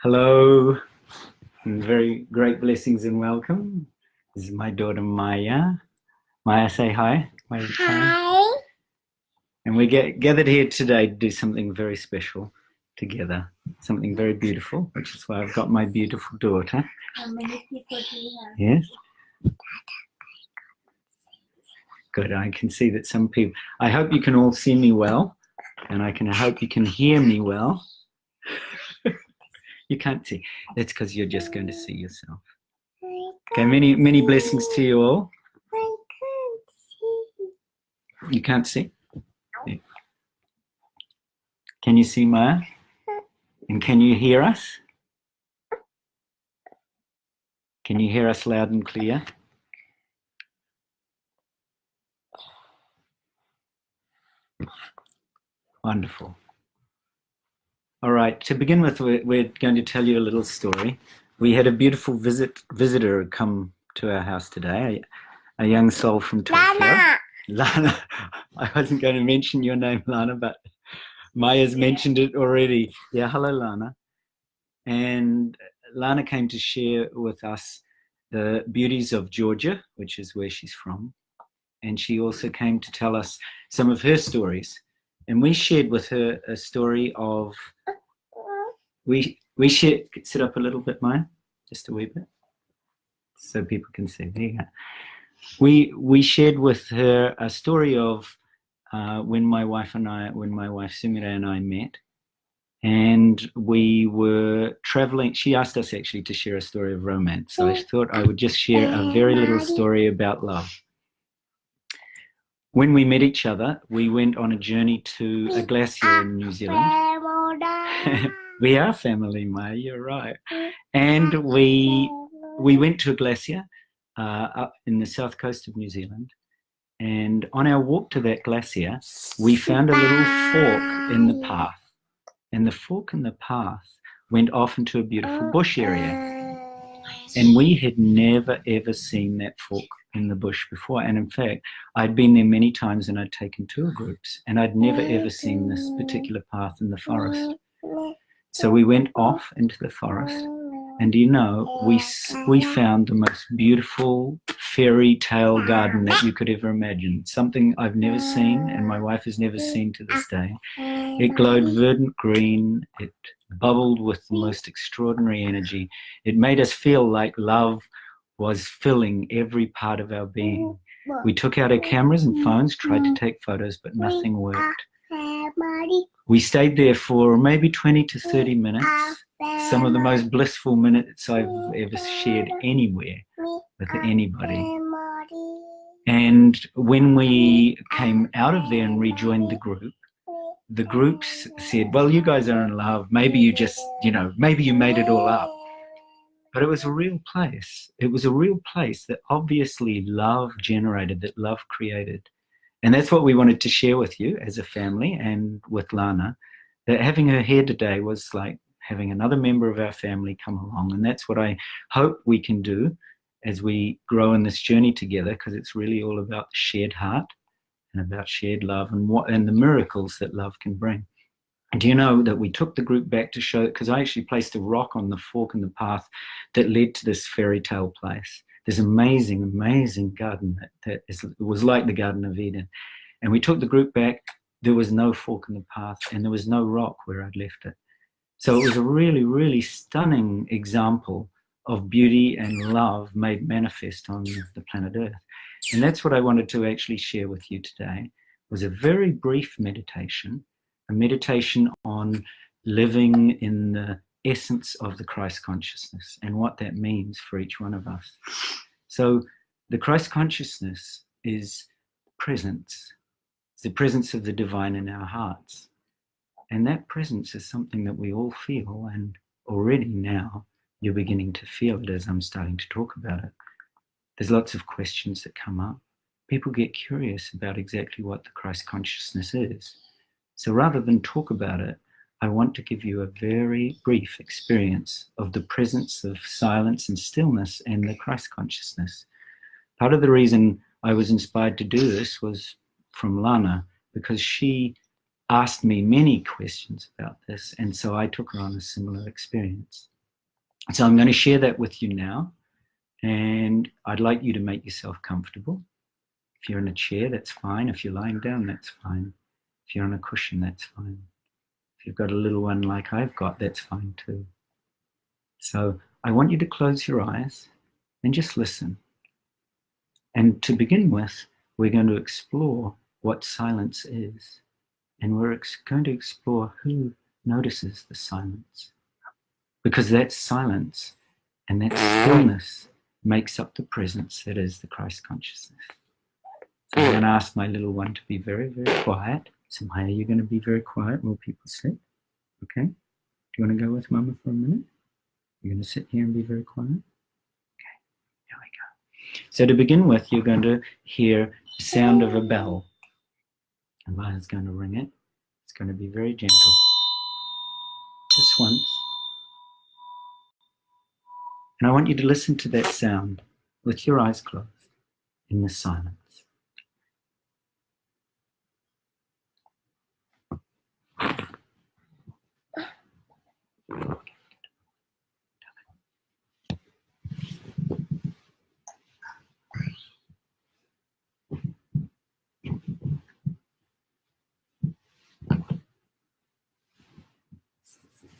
Hello, and very great blessings and welcome. This is my daughter Maia. Maia, say hi. Hi. And we get gathered here today to do something very special together, something very beautiful, which is why I've got my beautiful daughter. How many people do you have? Yes. Good. I can see that some people. I hope you can all see me well, and I hope you can hear me well. You can't see. That's because you're just going to see yourself. Okay, many blessings to you all. I can't see. You can't see? Yeah. Can you see Maya? And can you hear us? Can you hear us loud and clear? Wonderful. All right, to begin with, we're going to tell you a little story. We had a beautiful visitor come to our house today, a young soul from Tokyo. Lana. Lana. I wasn't going to mention your name, Lana, but Maya's mentioned it already. Yeah, hello, Lana. And Lana came to share with us the beauties of Georgia, which is where she's from. And she also came to tell us some of her stories. And we shared with her a story of, we shared, sit up a little bit, Maya, just a wee bit, so people can see. There you go. We shared with her a story of when my wife Sumire and I met, and we were traveling. She asked us actually to share a story of romance, so I thought I would just share a very little story about love. When we met each other, we went on a journey to a glacier in New Zealand. We are family, Maya, you're right. And we went to a glacier up in the south coast of New Zealand. And on our walk to that glacier, we found a little fork in the path. And the fork in the path went off into a beautiful bush area. And we had never, ever seen that fork in the bush before. And in fact, I'd been there many times and I'd taken tour groups, and I'd never, ever seen this particular path in the forest. So we went off into the forest, and you know, we found the most beautiful fairy tale garden that you could ever imagine. Something I've never seen, and my wife has never seen to this day. It glowed verdant green. It bubbled with the most extraordinary energy. It made us feel like love was filling every part of our being. We took out our cameras and phones, tried to take photos, but nothing worked. We stayed there for maybe 20 to 30 minutes, some of the most blissful minutes I've ever shared anywhere with anybody. And when we came out of there and rejoined the groups said, well, you guys are in love. Maybe you just, maybe you made it all up. But it was a real place. It was a real place that obviously love generated, that love created. And that's what we wanted to share with you as a family and with Lana, that having her here today was like having another member of our family come along. And that's what I hope we can do as we grow in this journey together, because it's really all about the shared heart and about shared love and the miracles that love can bring. And do you know that we took the group back to show, because I actually placed a rock on the fork in the path that led to this fairy tale place. This amazing, amazing garden it was like the Garden of Eden. And we took the group back. There was no fork in the path, and there was no rock where I'd left it. So it was a really, really stunning example of beauty and love made manifest on the planet Earth. And that's what I wanted to actually share with you today, was a very brief meditation, a meditation on living in the essence of the Christ consciousness and what that means for each one of us. So the Christ consciousness is presence. It's the presence of the divine in our hearts. And that presence is something that we all feel, and already now you're beginning to feel it as I'm starting to talk about it. There's lots of questions that come up. People get curious about exactly what the Christ consciousness is. So rather than talk about it, I want to give you a very brief experience of the presence of silence and stillness and the Christ consciousness. Part of the reason I was inspired to do this was from Lana, because she asked me many questions about this, and so I took her on a similar experience. So I'm going to share that with you now, and I'd like you to make yourself comfortable. If you're in a chair, that's fine. If you're lying down, that's fine. If you're on a cushion, that's fine. If you've got a little one like I've got, that's fine too. So I want you to close your eyes and just listen. And to begin with, we're going to explore what silence is. And we're going to explore who notices the silence. Because that silence and that stillness makes up the presence that is the Christ consciousness. So I'm going to ask my little one to be very, very quiet. So Maya, you're going to be very quiet while people sit. Okay? Do you want to go with Mama for a minute? You're going to sit here and be very quiet? Okay, here we go. So to begin with, you're going to hear the sound of a bell. And Maya's going to ring it. It's going to be very gentle. Just once. And I want you to listen to that sound with your eyes closed in the silence.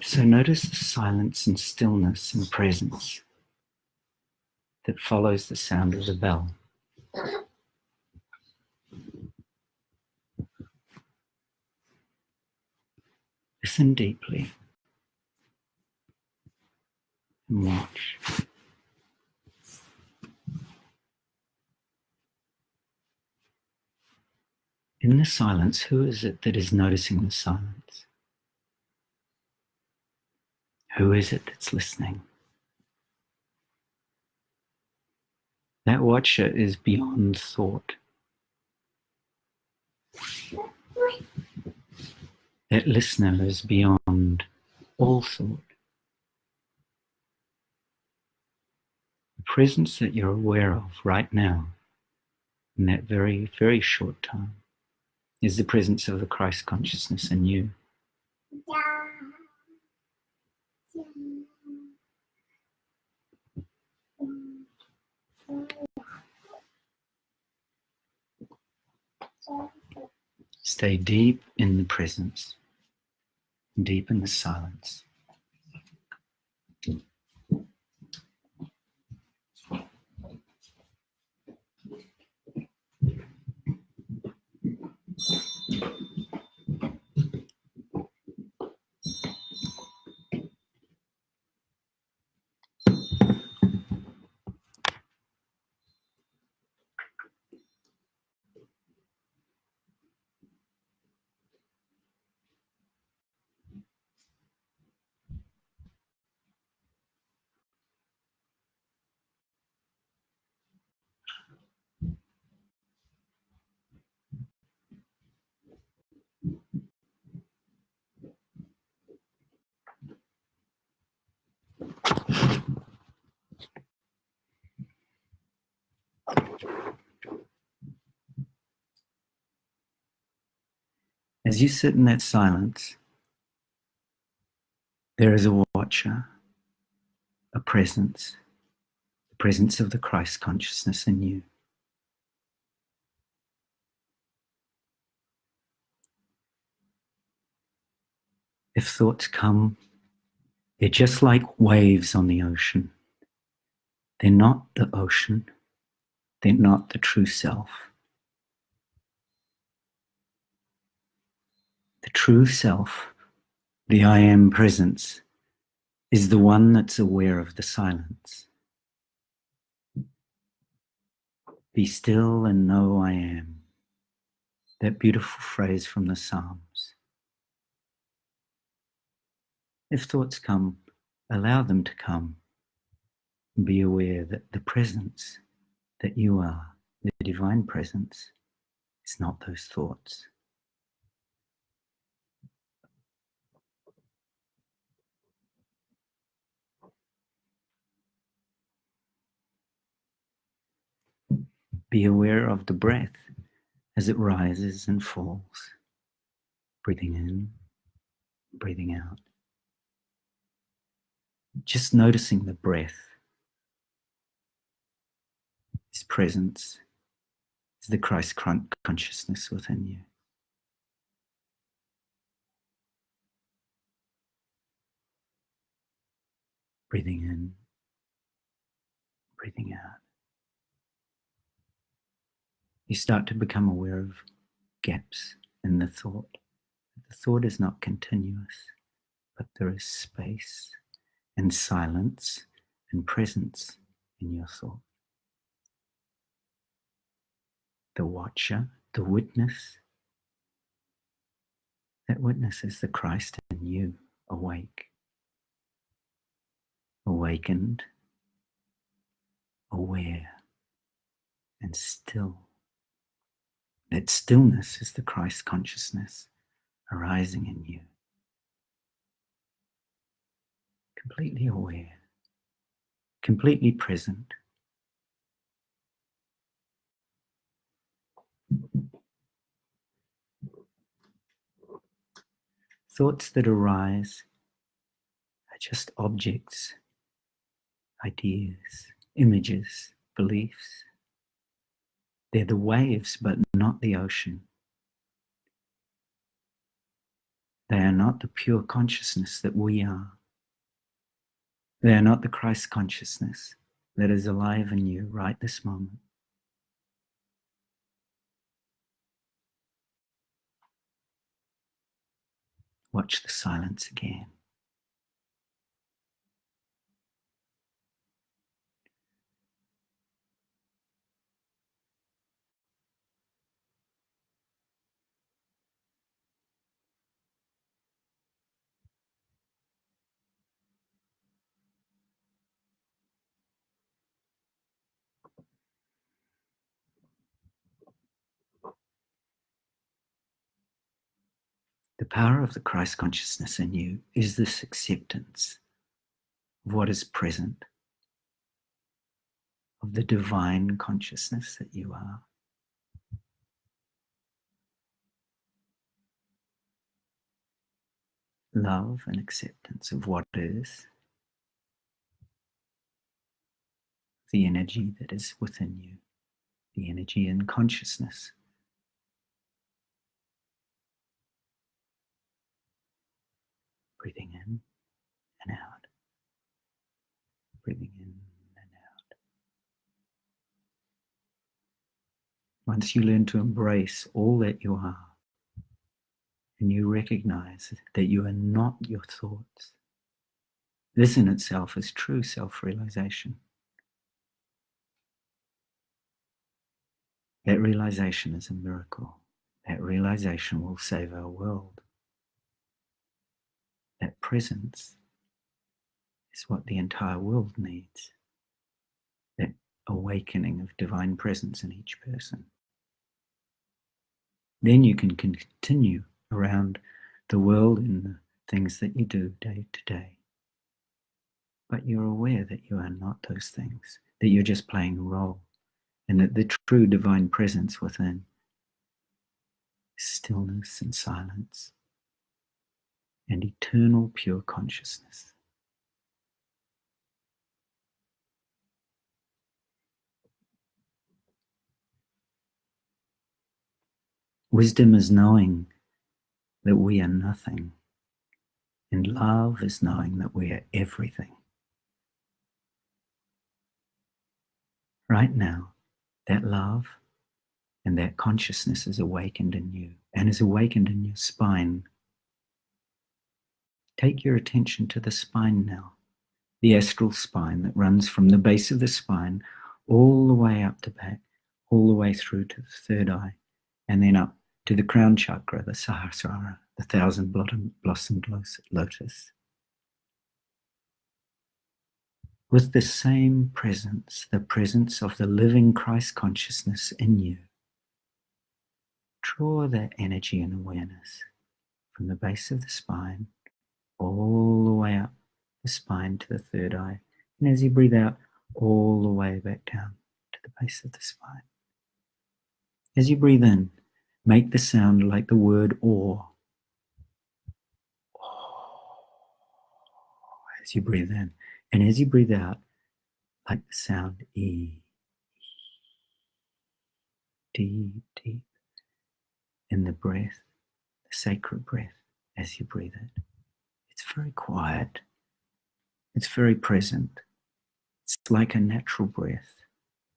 So notice the silence and stillness and presence that follows the sound of the bell. Listen deeply and watch. In the silence, who is it that is noticing the silence? Who is it that's listening? That watcher is beyond thought. That listener is beyond all thought. The presence that you're aware of right now, in that very, very short time, is the presence of the Christ consciousness in you. Stay deep in the presence, deep in the silence. As you sit in that silence, there is a watcher, a presence, the presence of the Christ consciousness in you. If thoughts come, they're just like waves on the ocean. They're not the ocean. They're not the true self. The true self, the I am presence, is the one that's aware of the silence. Be still and know I am. That beautiful phrase from the Psalms. If thoughts come, allow them to come. Be aware that the presence that you are, the divine presence, is not those thoughts. Be aware of the breath as it rises and falls, breathing in, breathing out. just noticing the breath, His presence, is the Christ consciousness within you. Breathing in, breathing out. You start to become aware of gaps in the thought. The thought is not continuous, but there is space and silence and presence in your thought. The watcher, the witness, that witness is the Christ in you, awake, awakened, aware, and still. That stillness is the Christ consciousness arising in you. Completely aware, completely present. Thoughts that arise are just objects, ideas, images, beliefs. They're the waves, but not the ocean. They are not the pure consciousness that we are. They are not the Christ consciousness that is alive in you right this moment. Watch the silence again. The power of the Christ consciousness in you is this acceptance of what is present, of the divine consciousness that you are. Love and acceptance of what is, the energy that is within you, the energy in consciousness. Breathing in and out. Breathing in and out. Once you learn to embrace all that you are, and you recognize that you are not your thoughts, this in itself is true self-realization. That realization is a miracle. That realization will save our world. That presence is what the entire world needs. That awakening of divine presence in each person. Then you can continue around the world in the things that you do day to day. But you're aware that you are not those things, that you're just playing a role, and that the true divine presence within is stillness and silence and eternal pure consciousness. Wisdom is knowing that we are nothing, and love is knowing that we are everything. Right now, that love and that consciousness is awakened in you and is awakened in your spine. Take your attention to the spine now, the astral spine that runs from the base of the spine all the way up the back, all the way through to the third eye, and then up to the crown chakra, the Sahasrara, the thousand-blossomed lotus. With the same presence, the presence of the living Christ consciousness in you, draw that energy and awareness from the base of the spine all the way up the spine to the third eye. And as you breathe out, all the way back down to the base of the spine. As you breathe in, make the sound like the word awe. As you breathe in, And as you breathe out, like the sound E, deep, deep in the breath, the sacred breath, as you breathe it. It's very quiet. It's very present. It's like a natural breath,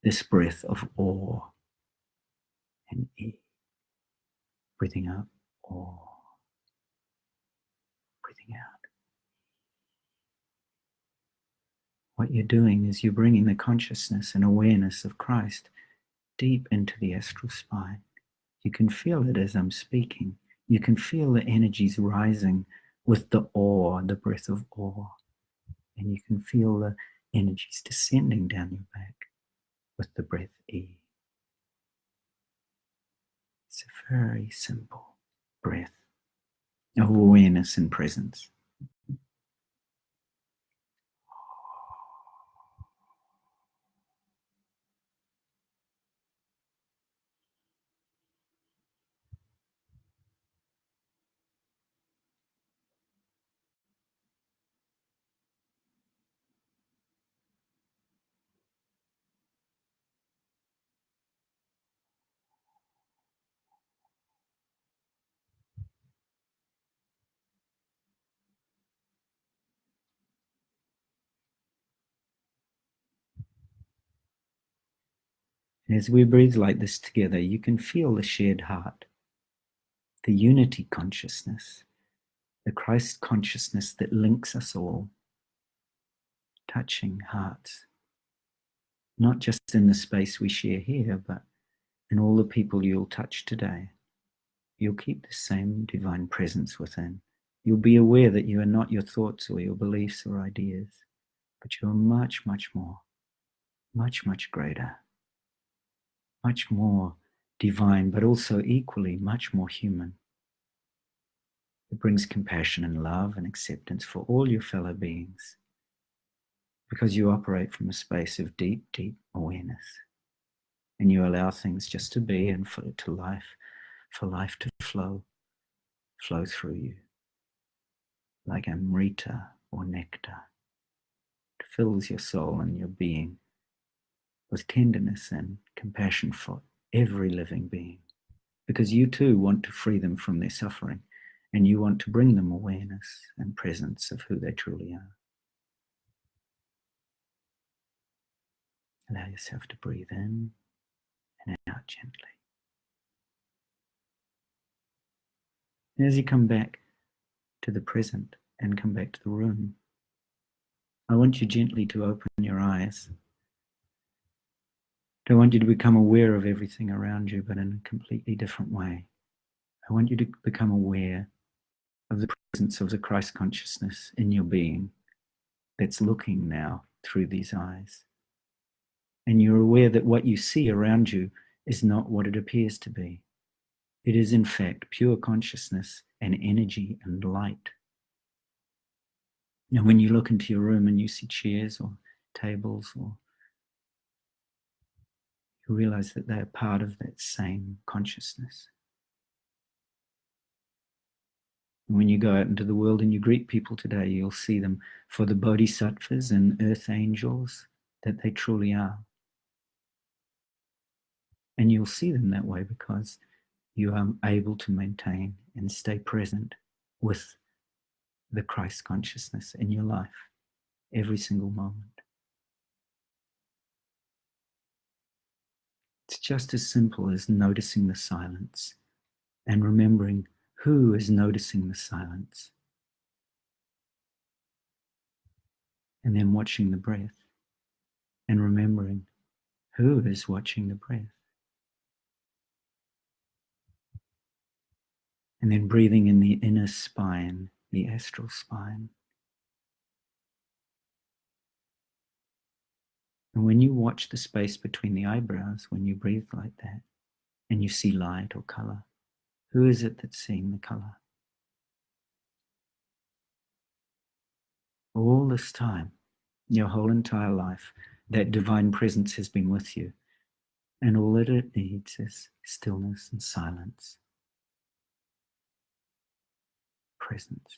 this breath of awe and E. Breathing up, awe. Breathing out. What you're doing is you're bringing the consciousness and awareness of Christ deep into the astral spine. You can feel it as I'm speaking. You can feel the energies rising with the awe, the breath of awe. And you can feel the energies descending down your back with the breath E. It's a very simple breath of awareness and presence. As we breathe like this together, you can feel the shared heart, the unity consciousness, the Christ consciousness that links us all, touching hearts, not just in the space we share here, but in all the people you'll touch today. You'll keep the same divine presence within. You'll be aware that you are not your thoughts or your beliefs or ideas, but you are much, much more, much, much greater, much more divine, but also equally much more human. It brings compassion and love and acceptance for all your fellow beings because you operate from a space of deep, deep awareness. And you allow things just to be and for life to flow through you like amrita or nectar. It fills your soul and your being with tenderness and compassion for every living being, because you too want to free them from their suffering and you want to bring them awareness and presence of who they truly are. Allow yourself to breathe in and out gently. And as you come back to the present and come back to the room, I want you gently to open your eyes. I don't want you to become aware of everything around you, but in a completely different way. I want you to become aware of the presence of the Christ consciousness in your being that's looking now through these eyes. And you're aware that what you see around you is not what it appears to be. It is in fact pure consciousness and energy and light. And when you look into your room and you see chairs or tables, or you realize that they are part of that same consciousness. And when you go out into the world and you greet people today, you'll see them for the bodhisattvas and earth angels that they truly are. And you'll see them that way because you are able to maintain and stay present with the Christ consciousness in your life every single moment. It's just as simple as noticing the silence and remembering who is noticing the silence, and then watching the breath and remembering who is watching the breath, and then breathing in the inner spine, the astral spine. And when you watch the space between the eyebrows, when you breathe like that, and you see light or color, who is it that's seeing the color? All this time, your whole entire life, that divine presence has been with you. And all that it needs is stillness and silence, presence.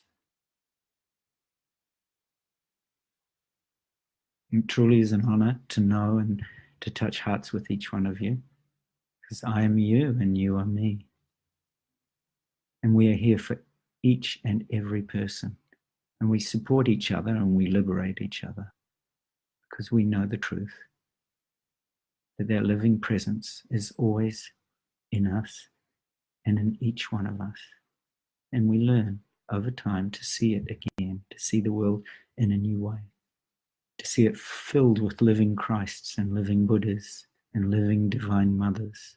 It truly is an honor to know and to touch hearts with each one of you, because I am you and you are me. And we are here for each and every person. And we support each other and we liberate each other, because we know the truth, that their living presence is always in us and in each one of us. And we learn over time to see it again, to see the world in a new way, to see it filled with living Christs and living Buddhas and living divine mothers.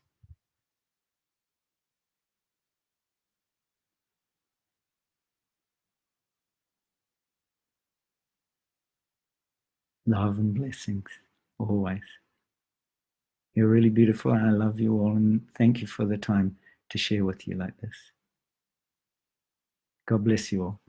Love and blessings, always. You're really beautiful, and I love you all, and thank you for the time to share with you like this. God bless you all.